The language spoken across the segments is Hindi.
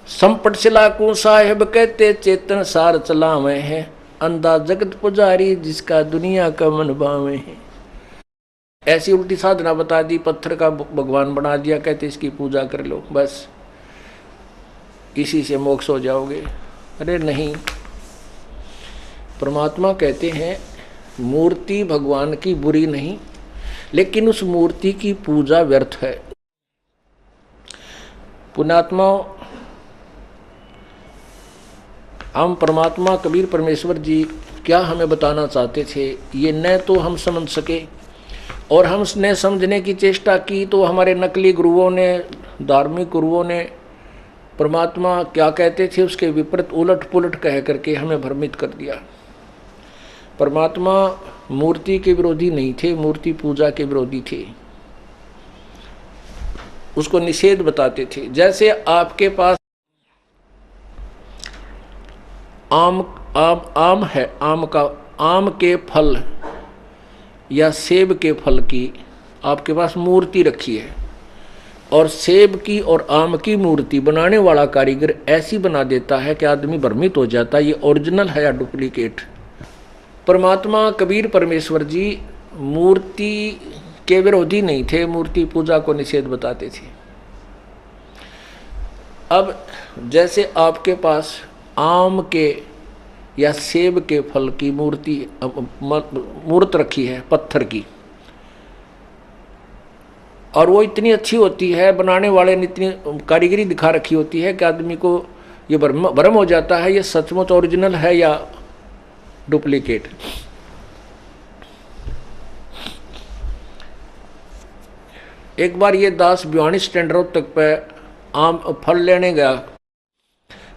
संपट सिलाकू साहेब कहते चेतन सार चलावे हैं, अंधा जगत पुजारी जिसका दुनिया का मन भावे है। ऐसी उल्टी साधना बता दी, पत्थर का भगवान बना दिया, कहते इसकी पूजा कर लो बस इसी से मोक्ष हो जाओगे। अरे नहीं, परमात्मा कहते हैं मूर्ति भगवान की बुरी नहीं, लेकिन उस मूर्ति की पूजा व्यर्थ है। पुण्यात्मा, हम परमात्मा कबीर परमेश्वर जी क्या हमें बताना चाहते थे ये न तो हम समझ सके, और हमने समझने की चेष्टा की तो हमारे नकली गुरुओं ने, धार्मिक गुरुओं ने परमात्मा क्या कहते थे उसके विपरीत उलट पुलट कह करके हमें भ्रमित कर दिया। परमात्मा मूर्ति के विरोधी नहीं थे, मूर्ति पूजा के विरोधी थे, उसको निषेध बताते थे। जैसे आपके पास आम है, आम के फल या सेब के फल की आपके पास मूर्ति रखी है, और सेब की और आम की मूर्ति बनाने वाला कारीगर ऐसी बना देता है कि आदमी भ्रमित हो जाता है ये ओरिजिनल है या डुप्लीकेट। परमात्मा कबीर परमेश्वर जी मूर्ति के विरोधी नहीं थे, मूर्ति पूजा को निषेध बताते थे। अब जैसे आपके पास आम के या सेब के फल की मूर्त रखी है पत्थर की, और वो इतनी अच्छी होती है, बनाने वाले ने इतनी कारीगरी दिखा रखी होती है कि आदमी को ये भ्रम हो जाता है ये सचमुच ओरिजिनल है या डुप्लीकेट। एक बार ये दास भिवानी स्टैंड रोड तक पे आम फल लेने गया,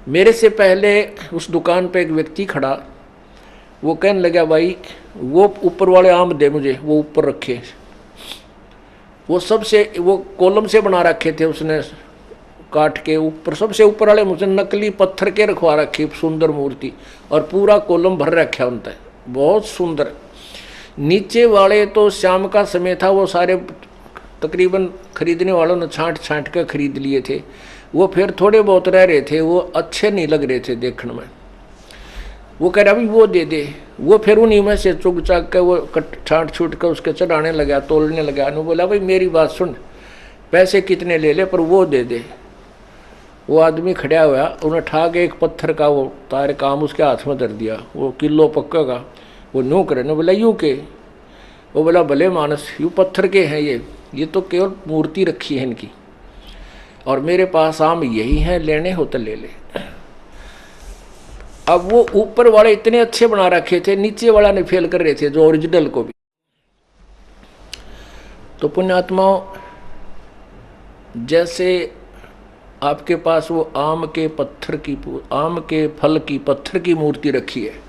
मेरे से पहले उस दुकान पे एक व्यक्ति खड़ा, वो कहने लगा भाई वो ऊपर वाले आम दे मुझे, वो ऊपर रखे, वो सबसे वो कॉलम से बना रखे थे उसने काट के, ऊपर सबसे ऊपर वाले मुझे नकली पत्थर के रखवा रखी सुंदर मूर्ति, और पूरा कॉलम भर रखा उनते, बहुत सुंदर। नीचे वाले तो शाम का समय था, वो सारे तकरीबन खरीदने वालों ने छांट छांट कर खरीद लिए थे, वो फिर थोड़े बहुत रह रहे थे, वो अच्छे नहीं लग रहे थे देखने में। वो कह रहा भाई वो दे दे, वो फिर उन्हीं में से चुग चाक के वो छांट छूट कर उसके चढ़ाने लगा, तोलने लगा। उन्होंने बोला भाई मेरी बात सुन, पैसे कितने ले ले पर वो दे दे। वो आदमी खड़ा हुआ, उन्हें ठा के एक पत्थर का वो तार काम उसके हाथ में धर दिया, वो किलो पक्का का, वो न्यू करे ने बोला यूँ के, वो बोला भले मानस यूँ पत्थर के हैं ये तो केवल मूर्ति रखी है इनकी, और मेरे पास आम यही हैं, लेने हो तो ले ले। अब वो ऊपर वाले इतने अच्छे बना रखे थे, नीचे वाला ने फेल कर रहे थे जो ओरिजिनल को भी। तो पुण्यात्माओं, जैसे आपके पास वो आम के फल की पत्थर की मूर्ति रखी है,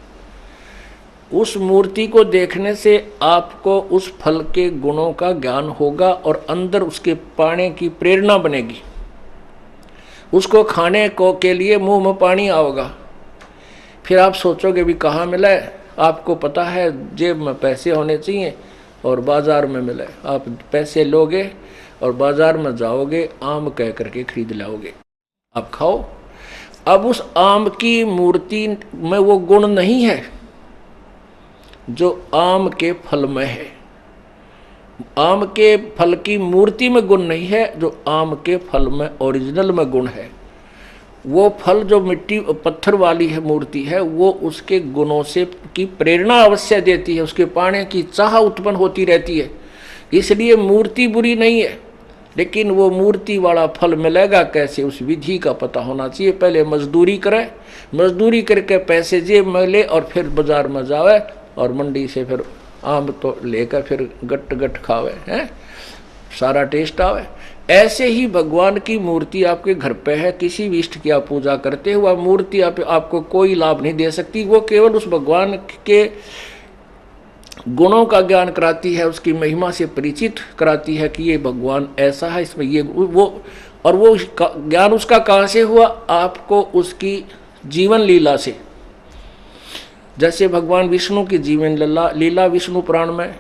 उस मूर्ति को देखने से आपको उस फल के गुणों का ज्ञान होगा और अंदर उसके पाने की प्रेरणा बनेगी, उसको खाने को के लिए मुंह में पानी आओगा। फिर आप सोचोगे भी कहाँ मिला है, आपको पता है जेब में पैसे होने चाहिए और बाज़ार में मिला है, आप पैसे लोगे और बाज़ार में जाओगे, आम कह करके खरीद लाओगे, आप खाओ। अब उस आम की मूर्ति में वो गुण नहीं है जो आम के फल में है, आम के फल की मूर्ति में गुण नहीं है जो आम के फल में ओरिजिनल में गुण है। वो फल जो मिट्टी पत्थर वाली है मूर्ति है, वो उसके गुणों से की प्रेरणा अवश्य देती है, उसके पाने की चाह उत्पन्न होती रहती है, इसलिए मूर्ति बुरी नहीं है। लेकिन वो मूर्ति वाला फल मिलेगा कैसे, उस विधि का पता होना चाहिए। पहले मजदूरी करे, मजदूरी करके पैसे जेब में ले और फिर बाजार में जावे और मंडी से फिर आम तो लेकर फिर गट गट खावे हैं, सारा टेस्ट आवे। ऐसे ही भगवान की मूर्ति आपके घर पे है, किसी भी इष्ट की आप पूजा करते हुआ मूर्ति आपको कोई लाभ नहीं दे सकती, वो केवल उस भगवान के गुणों का ज्ञान कराती है, उसकी महिमा से परिचित कराती है कि ये भगवान ऐसा है, इसमें ये वो, और वो ज्ञान उसका कहाँ से हुआ, आपको उसकी जीवन लीला से। जैसे भगवान विष्णु की जीवन लीला विष्णु पुराण में,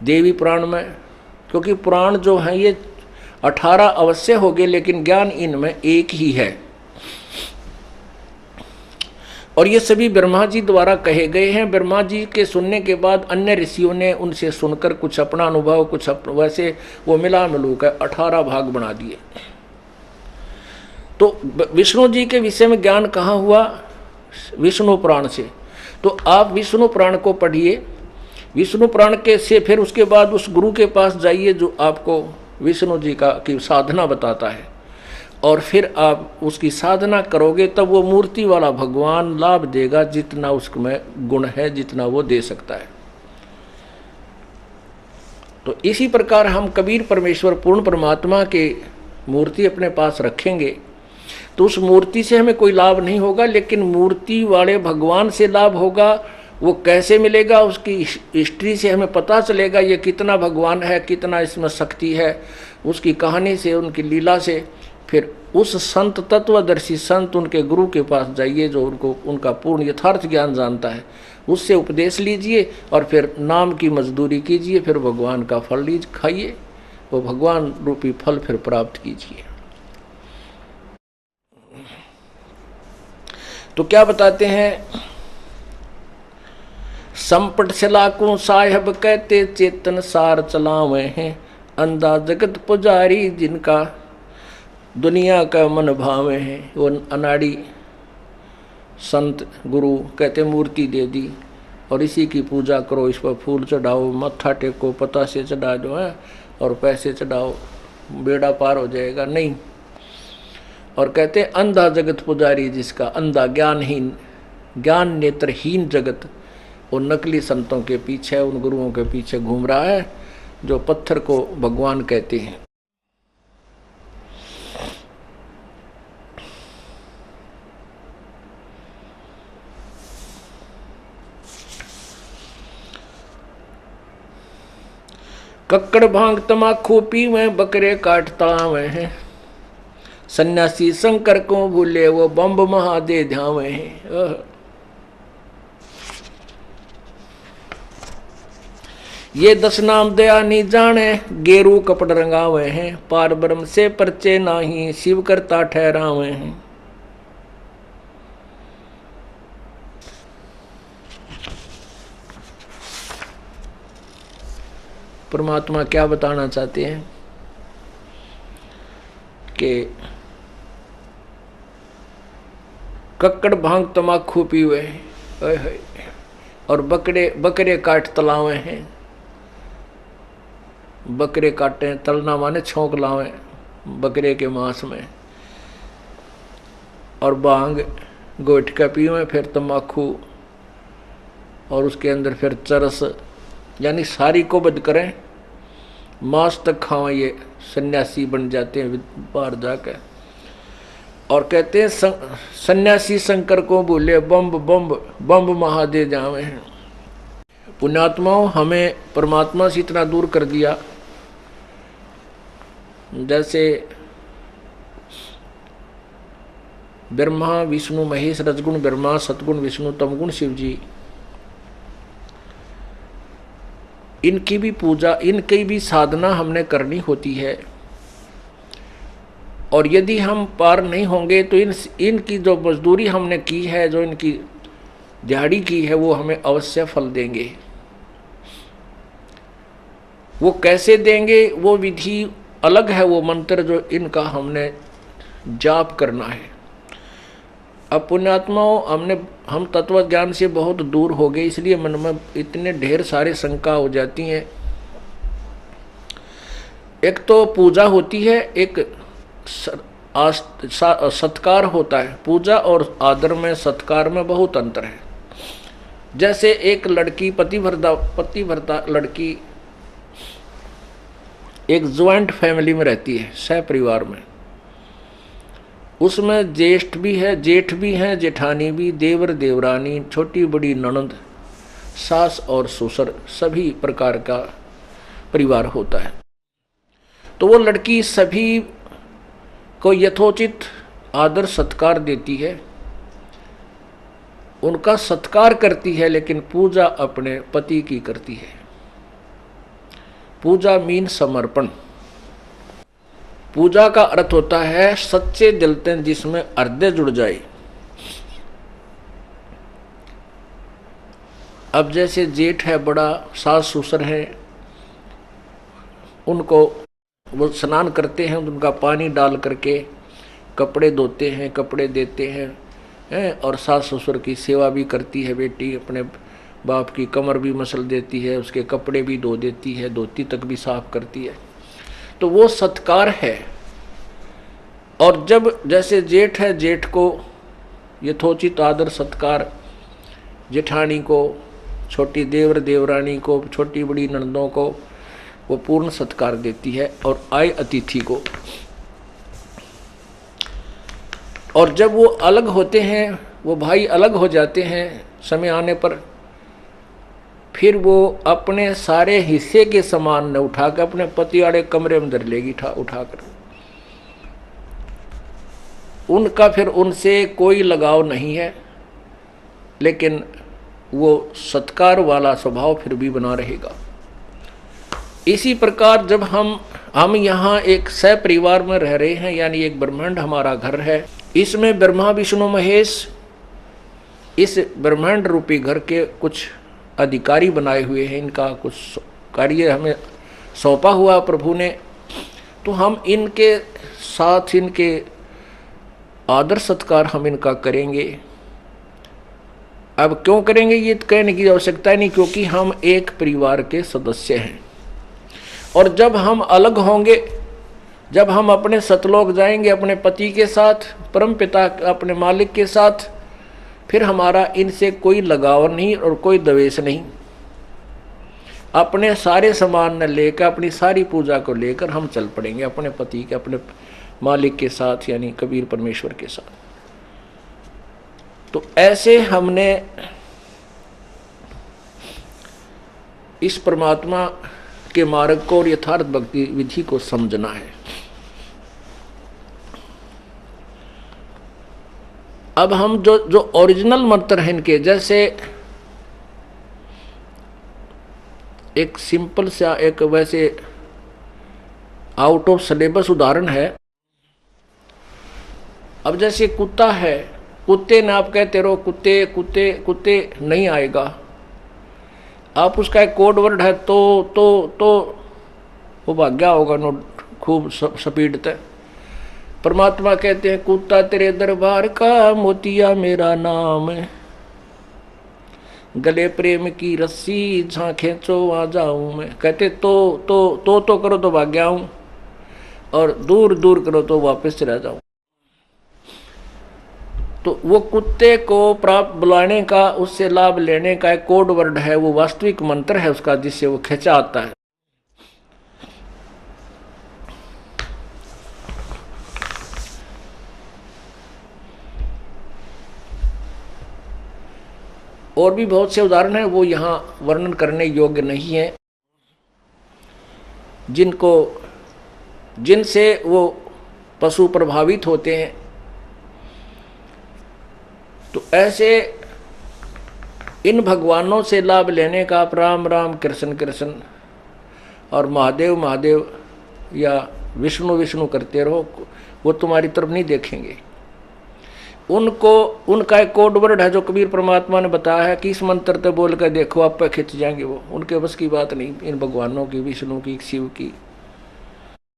देवी पुराण में, क्योंकि पुराण जो है ये 18 अवश्य हो गए, लेकिन ज्ञान इनमें एक ही है। और ये सभी ब्रह्मा जी द्वारा कहे गए हैं। ब्रह्मा जी के सुनने के बाद अन्य ऋषियों ने उनसे सुनकर कुछ अपना अनुभव, कुछ वैसे वो मिला मिलू कर 18 भाग बना दिए। तो विष्णु जी के विषय में ज्ञान कहाँ हुआ? विष्णु पुराण से। तो आप विष्णु पुराण को पढ़िए, विष्णु पुराण के से फिर उसके बाद उस गुरु के पास जाइए जो आपको विष्णु जी की साधना बताता है, और फिर आप उसकी साधना करोगे तब वो मूर्ति वाला भगवान लाभ देगा जितना उसमें गुण है, जितना वो दे सकता है। तो इसी प्रकार हम कबीर परमेश्वर पूर्ण परमात्मा के मूर्ति अपने पास रखेंगे तो उस मूर्ति से हमें कोई लाभ नहीं होगा, लेकिन मूर्ति वाले भगवान से लाभ होगा। वो कैसे मिलेगा? उसकी हिस्ट्री से हमें पता चलेगा ये कितना भगवान है, कितना इसमें शक्ति है, उसकी कहानी से, उनकी लीला से। फिर उस संत, तत्वदर्शी संत, उनके गुरु के पास जाइए जो उनको उनका पूर्ण यथार्थ ज्ञान जानता है, उससे उपदेश लीजिए और फिर नाम की मजदूरी कीजिए, फिर भगवान का फल खाइए, वो भगवान रूपी फल फिर प्राप्त कीजिए। तो क्या बताते हैं? संपट सलाकों साहेब कहते चेतन सार चलावे हैं, अंधा जगत पुजारी जिनका दुनिया का मन भावे हैं। वो अनाड़ी संत गुरु कहते मूर्ति दे दी और इसी की पूजा करो, इस पर फूल चढ़ाओ, मत्था टेको, पतासे चढ़ा दो है और पैसे चढ़ाओ, बेड़ा पार हो जाएगा। नहीं। और कहते अंधा जगत पुजारी जिसका, अंधा ज्ञानहीन, ज्ञान नेत्रहीन जगत उन नकली संतों के पीछे, उन गुरुओं के पीछे घूम रहा है जो पत्थर को भगवान कहते हैं। कक्कड़ भांग तमाकू पीवे, बकरे काटता हुए हैं, सन्यासी शंकर को भूले वो बम्ब महादे ध्यावे हैं। ये 10 नाम दया नहीं जाने, गेरू कपड़ रंगावे हैं, पार ब्रह्म से परचे नाही, शिव करता ठहरावे हैं। परमात्मा क्या बताना चाहते हैं कि कक्कड़ भांग तमाकू पीवे और बकरे काट तलावे हैं। बकरे काटे, तलना माने छोंक लावे बकरे के मांस में, और भांग गोटका पीवे, फिर तम्बाकू और उसके अंदर फिर चरस, यानी सारी को बद करें, मांस तक खावें। ये सन्यासी बन जाते हैं बाहर जाकर और कहते हैं सन्यासी शंकर को बोले बम्ब बम्ब बम्ब महादे जावे हैं। पुण्यात्माओं, हमें परमात्मा से इतना दूर कर दिया, जैसे ब्रह्मा विष्णु महेश, रजगुण ब्रह्मा, सतगुण विष्णु, तमगुण शिव जी, इनकी भी पूजा, इनकी भी साधना हमने करनी होती है। और यदि हम पार नहीं होंगे तो इनकी जो मजदूरी हमने की है, जो इनकी दिहाड़ी की है, वो हमें अवश्य फल देंगे। वो कैसे देंगे, वो विधि अलग है, वो मंत्र जो इनका हमने जाप करना है। अब पुण्यात्माओं, हम तत्व ज्ञान से बहुत दूर हो गए, इसलिए मन में इतने ढेर सारे शंका हो जाती हैं। एक तो पूजा होती है, एक सत्कार होता है। पूजा और आदर में, सत्कार में बहुत अंतर है। जैसे एक लड़की, पतिव्रता लड़की एक ज्वाइंट फैमिली में रहती है, सह परिवार में, उसमें ज्येष्ठ भी है, जेठ भी हैं, जेठानी भी, देवर देवरानी, छोटी बड़ी ननद, सास और ससुर, सभी प्रकार का परिवार होता है। तो वो लड़की सभी को यथोचित आदर सत्कार देती है, उनका सत्कार करती है, लेकिन पूजा अपने पति की करती है। पूजा मीन समर्पण। पूजा का अर्थ होता है सच्चे दिल से जिसमें हृदय जुड़ जाए। अब जैसे जेठ है बड़ा, सास ससुर है, उनको वो स्नान करते हैं, उनका पानी डाल करके कपड़े धोते हैं, कपड़े देते हैं, और सास ससुर की सेवा भी करती है बेटी, अपने बाप की कमर भी मसल देती है, उसके कपड़े भी धो देती है, धोती तक भी साफ करती है। तो वो सत्कार है। और जब जैसे जेठ है, जेठ को यथोचित आदर सत्कार, जेठानी को, छोटी देवर देवरानी को, छोटी बड़ी ननदों को वो पूर्ण सत्कार देती है, और आए अतिथि को। और जब वो अलग होते हैं, वो भाई अलग हो जाते हैं समय आने पर, फिर वो अपने सारे हिस्से के सामान न उठाकर अपने पति वाले कमरे में धर लेगी उठाकर। उनका फिर उनसे कोई लगाव नहीं है, लेकिन वो सत्कार वाला स्वभाव फिर भी बना रहेगा। इसी प्रकार जब हम यहाँ एक सपरिवार में रह रहे हैं, यानी एक ब्रह्मांड हमारा घर है, इसमें ब्रह्मा विष्णु महेश इस ब्रह्मांड रूपी घर के कुछ अधिकारी बनाए हुए हैं, इनका कुछ कार्य हमें सौंपा हुआ प्रभु ने। तो हम इनके साथ इनके आदर सत्कार हम इनका करेंगे। अब क्यों करेंगे ये कहने की आवश्यकता नहीं, क्योंकि हम एक परिवार के सदस्य हैं। और जब हम अलग होंगे, जब हम अपने सतलोक जाएंगे अपने पति के साथ, परम पिता अपने मालिक के साथ, फिर हमारा इनसे कोई लगाव नहीं और कोई द्वेष नहीं। अपने सारे सामान न लेकर, अपनी सारी पूजा को लेकर हम चल पड़ेंगे अपने पति के, अपने मालिक के साथ, यानी कबीर परमेश्वर के साथ। तो ऐसे हमने इस परमात्मा के मार्ग को और यथार्थ भक्ति विधि को समझना है। अब हम जो ओरिजिनल मंत्र हैं इनके, जैसे एक सिंपल सा एक वैसे आउट ऑफ सिलेबस उदाहरण है। अब जैसे कुत्ता है, कुत्ते ने आप कहते रहो कुत्ते कुत्ते कुत्ते नहीं आएगा, आप उसका एक कोड वर्ड है तो वो भाग गया होगा नो खूब स्पीड तक। परमात्मा कहते हैं कुत्ता तेरे दरबार का मोतिया मेरा नाम, गले प्रेम की रस्सी जहाँ खींचो आ जाऊं मैं। कहते तो करो तो भाग गया हूं, और दूर दूर करो तो वापस चला जाऊं। तो वो कुत्ते को प्राप्त बुलाने का, उससे लाभ लेने का एक कोड वर्ड है, वो वास्तविक मंत्र है उसका, जिससे वो खींचा आता है। और भी बहुत से उदाहरण हैं, वो यहाँ वर्णन करने योग्य नहीं है, जिनसे वो पशु प्रभावित होते हैं। तो ऐसे इन भगवानों से लाभ लेने का आप राम राम कृष्ण कृष्ण और महादेव महादेव या विष्णु विष्णु करते रहो, वो तुम्हारी तरफ नहीं देखेंगे। उनका एक कोड वर्ड है जो कबीर परमात्मा ने बताया है कि इस मंत्र तो बोल कर देखो आप पे खिंच जाएंगे वो। उनके बस की बात नहीं इन भगवानों की, विष्णु की, शिव की।